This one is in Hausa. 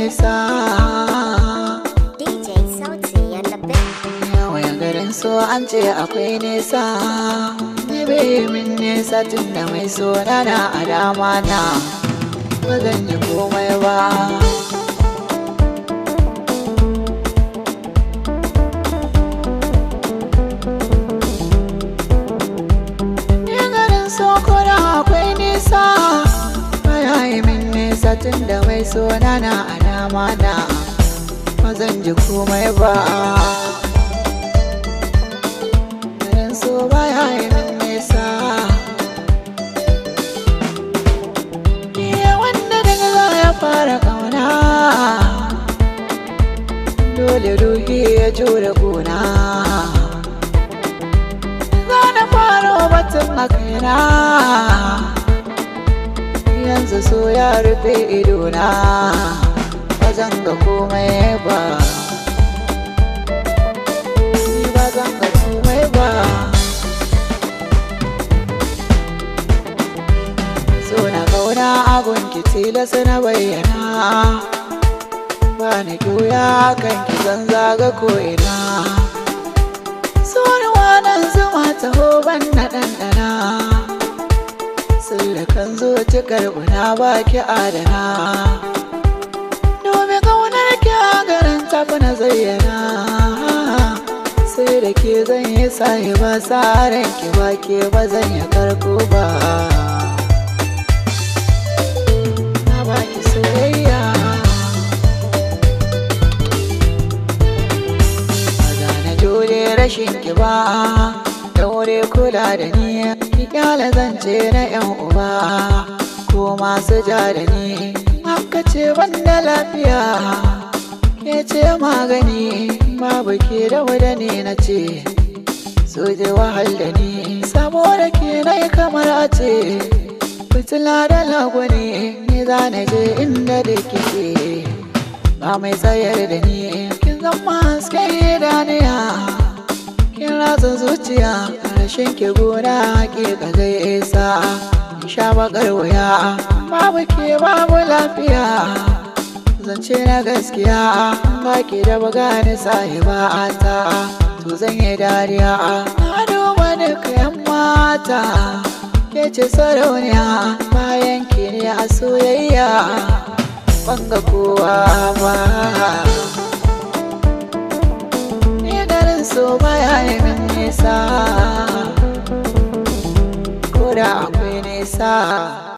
nisa. DJ Sauti and the big Yawa garin so an ce akwai nisa. Ni bai min nisa tun da mai so na a dama na. Ba zan yi komai ba. Tun da mai so na a dama na ba zan ji komai ba. Garin so baya yi min nisa. Iya wanda daga za ya fara kauna, dole ruhi ya jure kuna. Za na faro batun a kaina, yanzu so ya rufe idona, ba zan ga komai ba. Ni ba zan ga komai ba. So na kauna abun ki tilasa na bayyana, ba ni juya kan ki zan zaga ko'ina. So ni wanan zuma taho ban na ɗanɗana, kan zo ci karbuna ba ki adana. Domin kaunar ki a garin tafi na zayyana, sai da ke zan yi sahi ba tsarin ki ba ke ba zan yi karko ba. Na ba ki soyayya, ba za na jure rashin ki ba. Daure kula da ni, ki kyale zance na yan uba ko masu ja da ni. Haka ce banda lafiya, ke ce magani, babu ke da ne na ce. So je wahal da ni, saboda ke na yi kamar a ce. Fitila da lagwani, ni za na je inda da kike. Ba mai tsayar da ni, kin zama hasken idaniya. Kin ratsa zuciya, rashin ki gona hakika zai isa. In sha bakar wuya, babu ke babu lafiya. Zance na gaskiya, baki da bagani sahiba ta. To zan yi dariya, na duba duka yan mata. Ke ce sarauniya, bayan ki ne a soyayya. Ban ga kowa ba. So baya yi min nisa, ko da akwai nisa.